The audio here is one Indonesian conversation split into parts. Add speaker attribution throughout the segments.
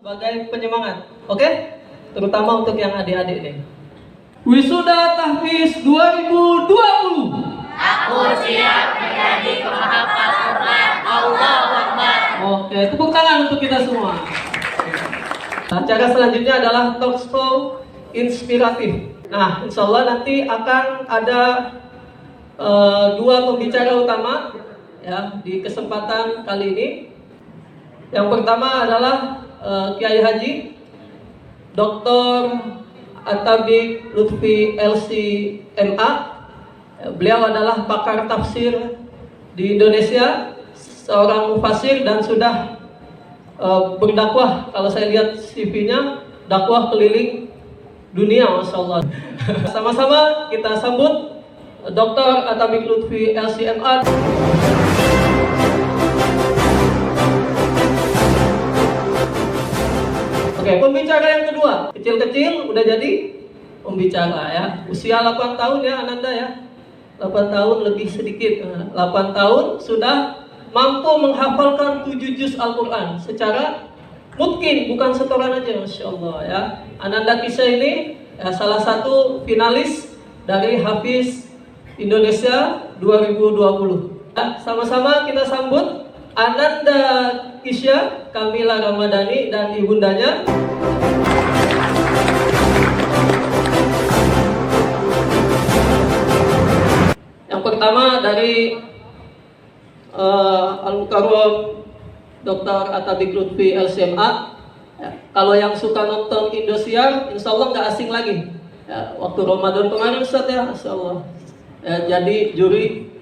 Speaker 1: sebagai penyemangat, oke? Terutama untuk yang adik-adik nih.
Speaker 2: Wisuda Tahfiz 2020.
Speaker 3: Aku siap menjadi penghafal Quran. Allahu Akbar.
Speaker 1: Oke, tepuk tangan untuk kita semua. Acara selanjutnya adalah talk show inspiratif. Nah, insya Allah nanti akan ada dua pembicara utama ya di kesempatan kali ini. Yang pertama adalah Kiai Haji Dr. Atabik Lutfi LC-MA. Beliau adalah pakar tafsir di Indonesia, seorang mufasir dan sudah berdakwah. Kalau saya lihat CV-nya, dakwah keliling dunia, Masya Allah. Sama-sama kita sambut Dr. Atabik Lutfi LC-MA. Oke, pembicara yang kedua, kecil-kecil udah jadi pembicara ya. Usia 8 tahun ya Ananda ya. 8 tahun lebih sedikit. 8 tahun sudah mampu menghafalkan 7 juz Al-Quran secara mungkin, bukan setoran aja, Masya Allah ya. Ananda Kisha ini ya, salah satu finalis dari Hafiz Indonesia 2020. Nah, sama-sama kita sambut Ananda Kisha Kamila Ramadhani dan ibundanya. Yang pertama dari Al-Mukarram Dr. Atabik Lutfi LC-MA. Ya, kalau yang suka nonton Indosiar, insya Allah nggak asing lagi. Ya, waktu Ramadan kemarin Ustaz ya, insya Allah. Ya, jadi juri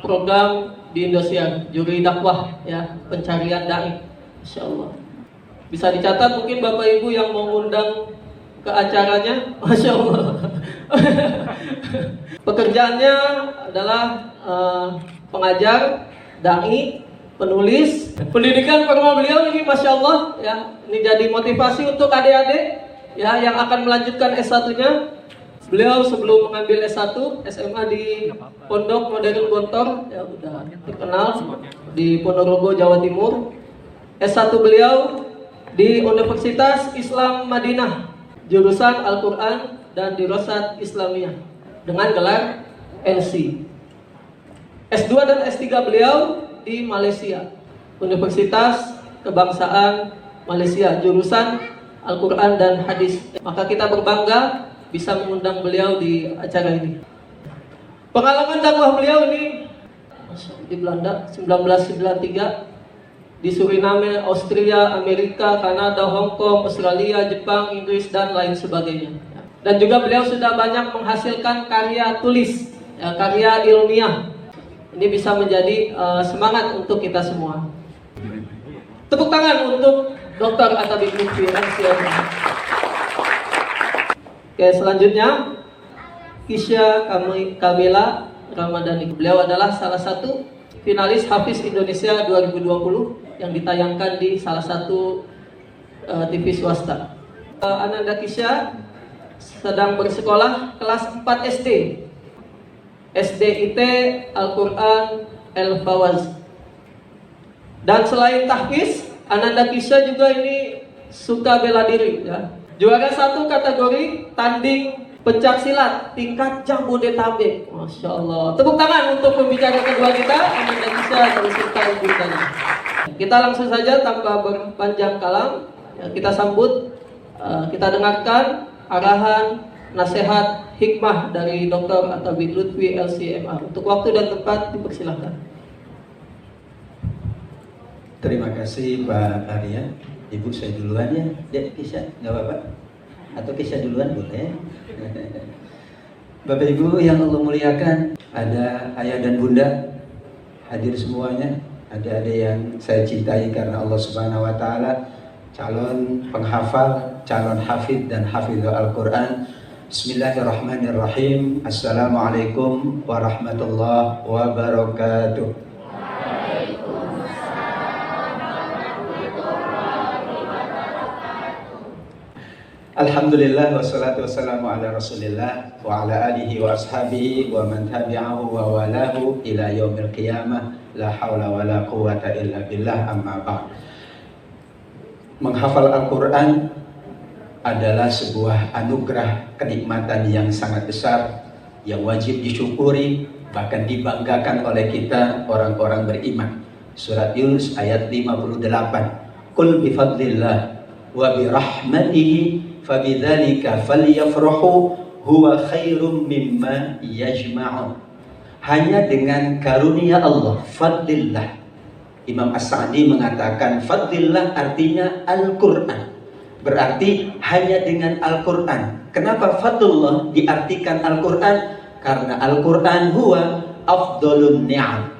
Speaker 1: program di Indosiar, juri dakwah ya, pencarian dai, insya Allah. Bisa dicatat mungkin Bapak Ibu yang mau undang ke acaranya, Masya Allah. Pekerjaannya adalah pengajar, dai, penulis. Pendidikan formal beliau ini Masya Allah ya, ini jadi motivasi untuk adik-adik ya yang akan melanjutkan S1-nya. Beliau sebelum mengambil S1 SMA di Pondok Modern Gontor ya, udah terkenal di Ponorogo, Jawa Timur. S1 beliau di Universitas Islam Madinah, jurusan Al-Quran dan Dirasat Islamiyah dengan gelar NC. S2 dan S3 beliau di Malaysia, Universitas Kebangsaan Malaysia, jurusan Al-Quran dan Hadis. Maka kita berbangga bisa mengundang beliau di acara ini. Pengalaman dakwah beliau ini di Belanda 1993, di Suriname, Austria, Amerika, Kanada, Hong Kong, Australia, Jepang, Inggris dan lain sebagainya. Dan juga beliau sudah banyak menghasilkan karya tulis, ya, karya ilmiah. Ini bisa menjadi semangat untuk kita semua. Tepuk tangan untuk Dr. Atabik Lutfi LC-MA. Oke, selanjutnya Kisha Kamila Ramadhani. Beliau adalah salah satu finalis Hafiz Indonesia 2020 yang ditayangkan di salah satu TV swasta. Ananda Kisha sedang bersekolah kelas 4 SD. SDIT Al-Quran El-Fawaz. Dan selain tahfiz, Ananda Kisha juga ini suka bela diri ya. Juara 1 kategori tanding pencak silat tingkat Jabodetabek. Masya Allah. Tepuk tangan untuk pembicara kedua kita, Ananda Kisha dari serta ibundanya. Kita langsung saja tanpa berpanjang kalam ya, kita sambut, kita dengarkan arahan, nasihat, hikmah dari Dr. Atabik Lutfi LC-MA. Untuk waktu dan tempat dipersilahkan.
Speaker 4: Terima kasih Pak Arya. Ibu saya duluan ya, Dek Kisha, nggak apa-apa? Atau Kisha duluan boleh? Bapak Ibu yang Allah muliakan, ada ayah dan bunda hadir semuanya. Ada yang saya cintai karena Allah Subhanahu Wa Taala, calon penghafal, calon hafid dan hafidhul Al-Quran. Bismillahirrahmanirrahim. Assalamualaikum warahmatullahi wabarakatuh. Alhamdulillah wassalatu wassalamu ala Rasulillah wa ala alihi wa ashabihi wa man tabi'ahu wa walahu ila yaumil qiyamah. La haula wa la quwwata illa billah, amma ba'd. Menghafal Al-Quran adalah sebuah anugerah kenikmatan yang sangat besar, yang wajib disyukuri, bahkan dibanggakan oleh kita orang-orang beriman. Surat Yunus ayat 58. Qul bifadlillah wa birahmatihi fabidzalika falyafrahu huwa khairum mimma yajma'un. Hanya dengan karunia Allah, fadlillah. Imam As-Sa'di mengatakan fadlillah artinya Al-Quran, berarti hanya dengan Al-Quran. Kenapa fadlullah diartikan Al-Quran? Karena Al-Quran huwa afdalun ni'am,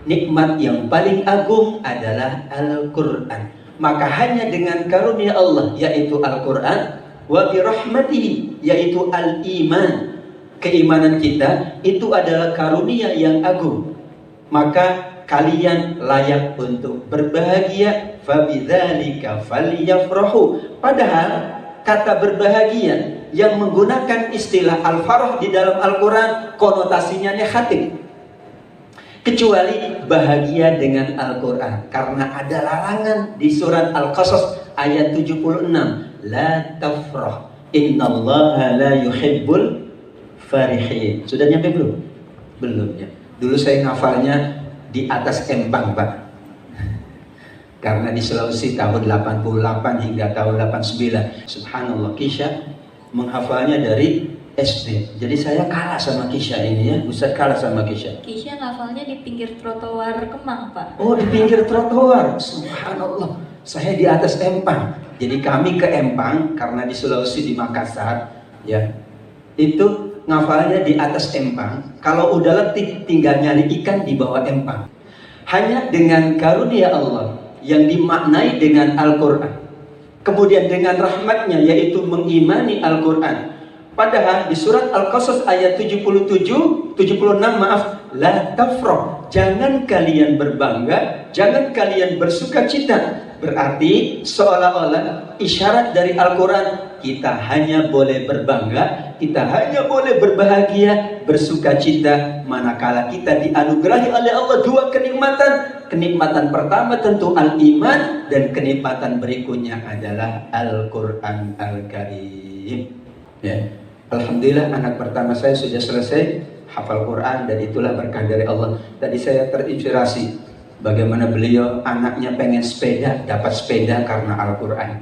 Speaker 4: nikmat yang paling agung adalah Al-Quran. Maka hanya dengan karunia Allah, yaitu Al-Quran, wa birahmatihi, yaitu al-iman, keimanan kita, itu adalah karunia yang agung. Maka kalian layak untuk berbahagia. Fabidzalika falyafrahu. Padahal kata berbahagia yang menggunakan istilah al-farah di dalam Al-Quran konotasinya negatif, kecuali bahagia dengan Al-Quran. Karena ada larangan di surat Al-Qasas ayat 76, la tafrah innallaha la yuhibbul farihin. Sudah nyampe belum? Belum ya. Dulu saya ngafalnya di atas empang, Pak. Karena di Sulawesi tahun 88 hingga tahun 89. Subhanallah, Kisha menghafalnya dari SD. Jadi saya kalah sama Kisha ini ya. Ustaz kalah sama Kisha.
Speaker 3: Kisha ngafalnya di pinggir trotoar Kemang, Pak.
Speaker 4: Oh, di pinggir trotoar. Subhanallah. Saya di atas empang. Jadi kami ke Empang karena di Sulawesi di Makassar ya. Itu ngafalnya di atas empang. Kalau udah letih tinggal nyari ikan di bawah empang. Hanya dengan karunia Allah yang dimaknai dengan Al-Quran, kemudian dengan rahmatnya yaitu mengimani Al-Quran. Padahal di surat Al-Qasas ayat 76 maaf, la tafrah, jangan kalian berbangga, jangan kalian bersuka cita. Berarti seolah-olah isyarat dari Al-Quran, kita hanya boleh berbangga, kita hanya boleh berbahagia, bersuka cita manakala kita dianugerahi oleh Allah dua kenikmatan. Kenikmatan pertama tentu al-iman, dan kenikmatan berikutnya adalah Al-Quran Al-Karim ya. Alhamdulillah anak pertama saya sudah selesai hafal Quran, dan itulah berkah dari Allah. Tadi saya terinspirasi bagaimana beliau anaknya pengen sepeda, dapat sepeda karena Al-Quran.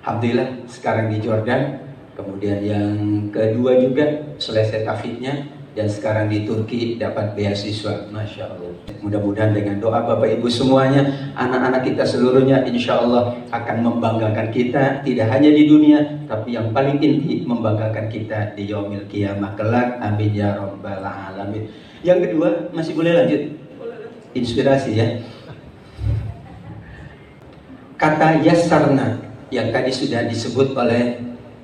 Speaker 4: Alhamdulillah sekarang di Jordan, kemudian yang kedua juga selesai tafidnya, dan sekarang di Turki dapat beasiswa. Masya Allah. Mudah-mudahan dengan doa Bapak Ibu semuanya, anak-anak kita seluruhnya insya Allah akan membanggakan kita, tidak hanya di dunia, tapi yang paling inti membanggakan kita di yaumil qiyamah kelak. Amin ya rabbal alamin. Yang kedua, masih boleh lanjut? Inspirasi ya. Kata yassarna yang tadi sudah disebut oleh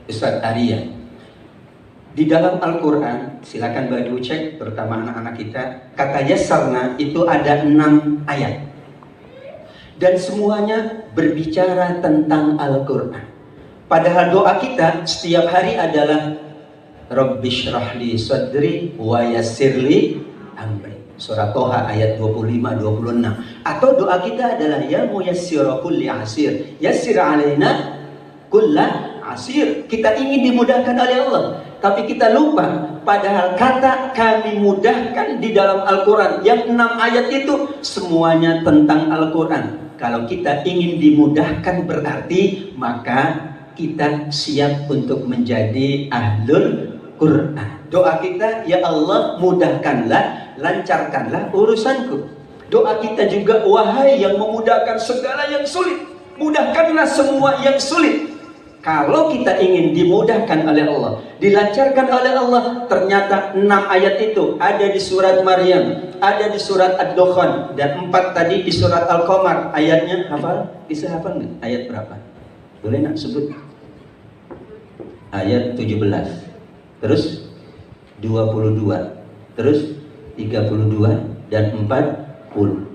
Speaker 4: Ustaz Arya. Di dalam Al-Quran, silakan Badu cek, terutama anak-anak kita, kata yassarna itu ada 6 ayat. Dan semuanya berbicara tentang Al-Quran. Padahal doa kita setiap hari adalah Rabbishrahli sadri wa yassirli amri. Surah Toha ayat 25-26. Atau doa kita adalah ya muyassira kulli asir, yassir alaina kulla asir. Kita ingin dimudahkan oleh Allah, tapi kita lupa, padahal kata kami mudahkan di dalam Al-Quran yang 6 ayat itu semuanya tentang Al-Quran. Kalau kita ingin dimudahkan berarti maka kita siap untuk menjadi ahlul Quran. Doa kita, ya Allah mudahkanlah, lancarkanlah urusanku. Doa kita juga, wahai yang memudahkan segala yang sulit, mudahkanlah semua yang sulit. Kalau kita ingin dimudahkan oleh Allah, dilancarkan oleh Allah, ternyata 6 ayat itu ada di surat Maryam, ada di surat Ad-Dukhan, dan 4 tadi di surat Al-Qamar. Ayatnya hafal? Bisa hafal nggak? Ayat berapa? Boleh nak sebut? Ayat 17, terus 22, terus 32 dan 40.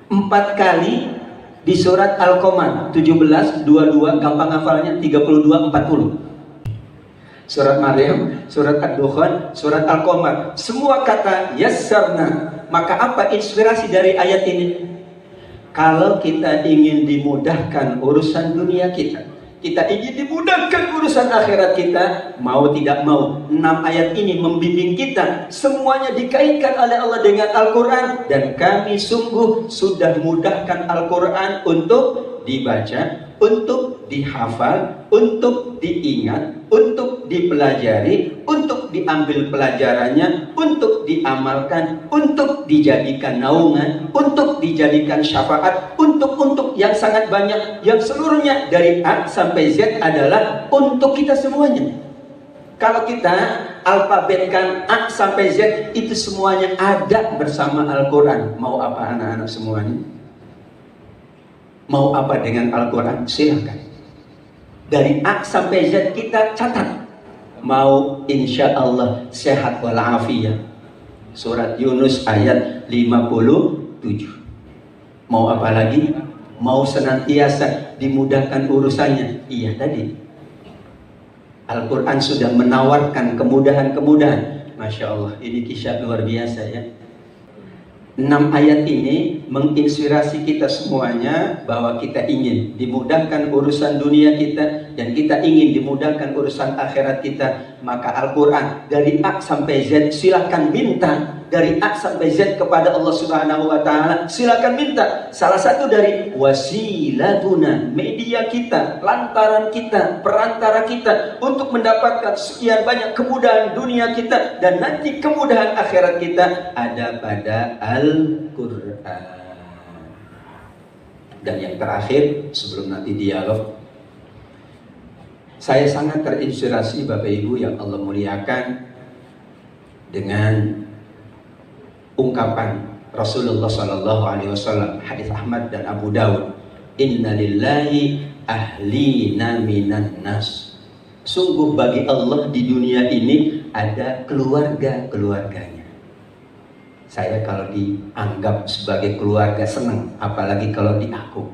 Speaker 4: 4 kali di surat Al-Qamar 17, 22, gampang hafalnya 32, 40. Surat Maryam, surat Ad-Dukhan, surat Al-Qamar, semua kata yassarna. Maka apa inspirasi dari ayat ini? Kalau kita ingin dimudahkan urusan dunia kita, kita ingin dimudahkan urusan akhirat kita, mau tidak mau 6 ayat ini membimbing kita. Semuanya dikaitkan oleh Allah dengan Al-Quran, dan kami sungguh sudah mudahkan Al-Quran untuk dibaca, untuk dihafal, untuk diingat, untuk dipelajari, untuk diambil pelajarannya, untuk diamalkan, untuk dijadikan naungan, untuk dijadikan syafaat, untuk yang sangat banyak, yang seluruhnya dari A sampai Z adalah untuk kita semuanya. Kalau kita alfabetkan A sampai Z, itu semuanya ada bersama Al-Quran. Mau apa anak-anak semuanya? Mau apa dengan Al-Quran? Silakan. Dari A sampai Z kita catat. Mau insya Allah sehat walafiat. Surat Yunus ayat 57. Mau apa lagi? Mau senantiasa dimudahkan urusannya. Iya tadi. Al-Quran sudah menawarkan kemudahan-kemudahan. Masya Allah, ini kisah luar biasa ya. 6 ayat ini menginspirasi kita semuanya bahwa kita ingin dimudahkan urusan dunia kita dan kita ingin dimudahkan urusan akhirat kita. Maka Al-Quran dari A sampai Z silakan minta, dari A sampai Z kepada Allah Subhanahu wa Ta'ala silakan minta. Salah satu dari wasilatuna, media kita, lantaran kita, perantara kita untuk mendapatkan sekian banyak kemudahan dunia kita dan nanti kemudahan akhirat kita ada pada Al-Quran. Dan yang terakhir sebelum nanti dialog, saya sangat terinspirasi Bapak Ibu yang Allah muliakan dengan ungkapan Rasulullah SAW, hadis Ahmad dan Abu Dawud, Inna lillahi ahlina minan nas. Sungguh bagi Allah di dunia ini ada keluarga-keluarganya. Saya kalau dianggap sebagai keluarga senang, apalagi kalau di aku.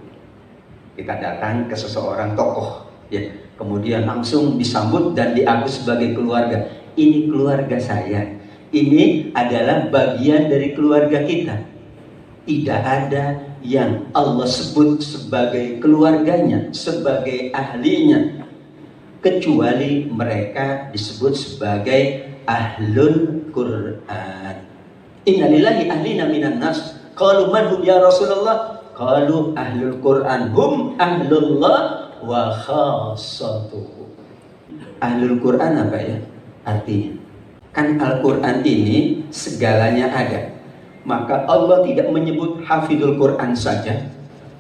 Speaker 4: Kita datang ke seseorang tokoh, ya, kemudian langsung disambut dan diaku sebagai keluarga. Ini keluarga saya. Ini adalah bagian dari keluarga kita. Tidak ada yang Allah sebut sebagai keluarganya, sebagai ahlinya, kecuali mereka disebut sebagai ahlul Quran. Innalillahi ahlina minan nas. Qalu man hum ya Rasulullah? Qalu ahlul Quran hum ahlullah wa khassatuhu. Ahlul Quran apa ya artinya? Kan Al-Quran ini segalanya ada. Maka Allah tidak menyebut hafidul Quran saja,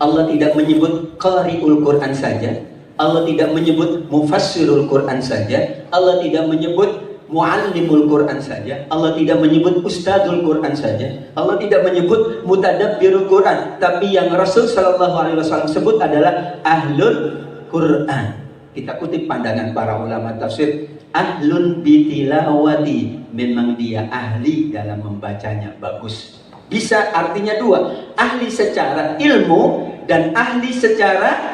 Speaker 4: Allah tidak menyebut qari'ul Quran saja, Allah tidak menyebut mufassirul Quran saja, Allah tidak menyebut muallimul Quran saja, Allah tidak menyebut ustadzul Quran saja, Allah tidak menyebut mutadabbirul Quran. Tapi yang Rasul SAW sebut adalah ahlul Quran. Kita kutip pandangan para ulama tafsir, ahlun bitilawati, memang dia ahli dalam membacanya, bagus. Bisa artinya dua, ahli secara ilmu dan ahli secara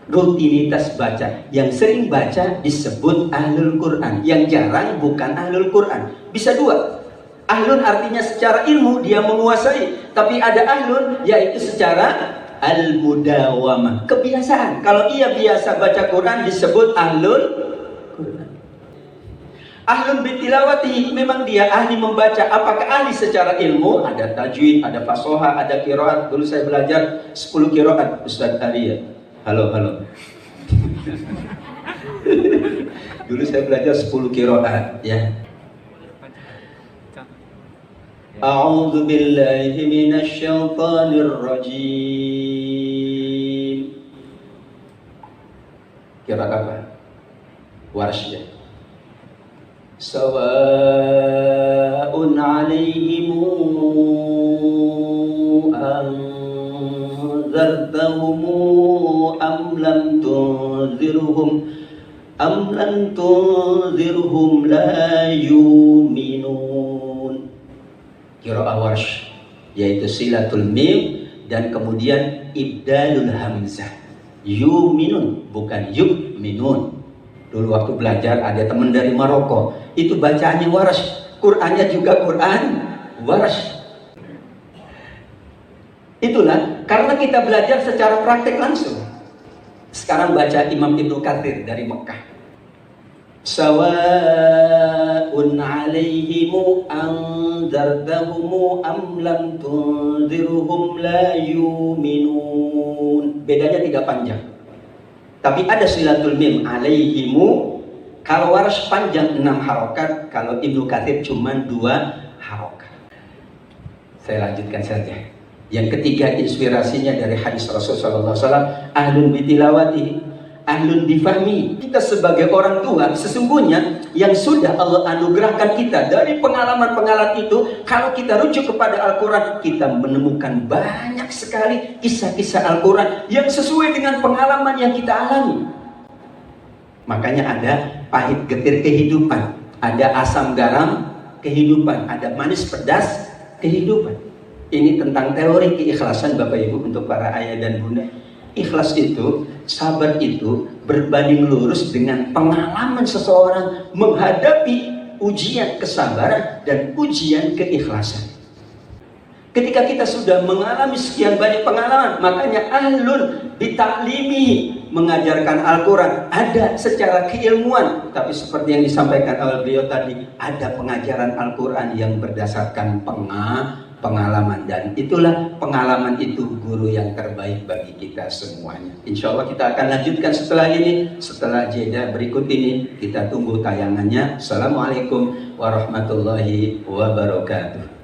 Speaker 4: rutinitas baca. Yang sering baca disebut ahlul Quran, yang jarang bukan ahlul Quran. Bisa dua. Ahlun artinya secara ilmu dia menguasai, tapi ada ahlun yaitu secara al-mudawamah, kebiasaan. Kalau ia biasa baca Quran disebut ahlul Quran. Ahlun bitilawati, memang dia ahli membaca. Apakah ahli secara ilmu? Ada tajwid, ada fasoha, ada qiraat. Dulu saya belajar 10 qiraat, Ustaz Arya. Halo. Dulu saya belajar 10 qiraat, ya. A'udzu billahi minasy syaithanir rajim. Kira apa? Warsy. Sawa'un 'alaihim anzartahum am lam tunzirhum la yu'minun. Qiraah Warsh, yaitu silatul mim dan kemudian ibdalul hamzah. Yuminun, bukan yu'minun. Dulu waktu belajar ada teman dari Maroko, itu bacaannya Warsh, Qurannya juga Quran Warsh. Itulah karena kita belajar secara praktek langsung. Sekarang baca Imam Ibnu Katsir dari Mekah. Sawa'un 'alaihimu anzartahumu am lam tunzirhum la yu'minun. Bedanya tidak panjang. Tapi ada silatul mim, 'alaihimu. Kalau Warsh panjang 6 harokat, kalau Ibnu Katsir cuma 2 harokat. Saya lanjutkan saja. Yang ketiga, inspirasinya dari hadis Rasulullah SAW, ahlun bitilawati, ahlun bifahmi. Kita sebagai orang tua, sesungguhnya yang sudah Allah anugerahkan kita dari pengalaman-pengalaman itu, kalau kita rujuk kepada Al-Quran, kita menemukan banyak sekali kisah-kisah Al-Quran yang sesuai dengan pengalaman yang kita alami. Makanya ada pahit getir kehidupan, ada asam garam kehidupan, ada manis pedas kehidupan. Ini tentang teori keikhlasan Bapak Ibu untuk para ayah dan bunda. Ikhlas itu, sabar itu berbanding lurus dengan pengalaman seseorang menghadapi ujian kesabaran dan ujian keikhlasan. Ketika kita sudah mengalami sekian banyak pengalaman, makanya ahlun bitaklimi, mengajarkan Al-Quran ada secara keilmuan, tapi seperti yang disampaikan oleh beliau tadi, ada pengajaran Al-Quran yang berdasarkan pengalaman, dan itulah pengalaman itu guru yang terbaik bagi kita semuanya. Insya Allah kita akan lanjutkan setelah ini, setelah jeda berikut ini. Kita tunggu tayangannya. Assalamualaikum warahmatullahi wabarakatuh.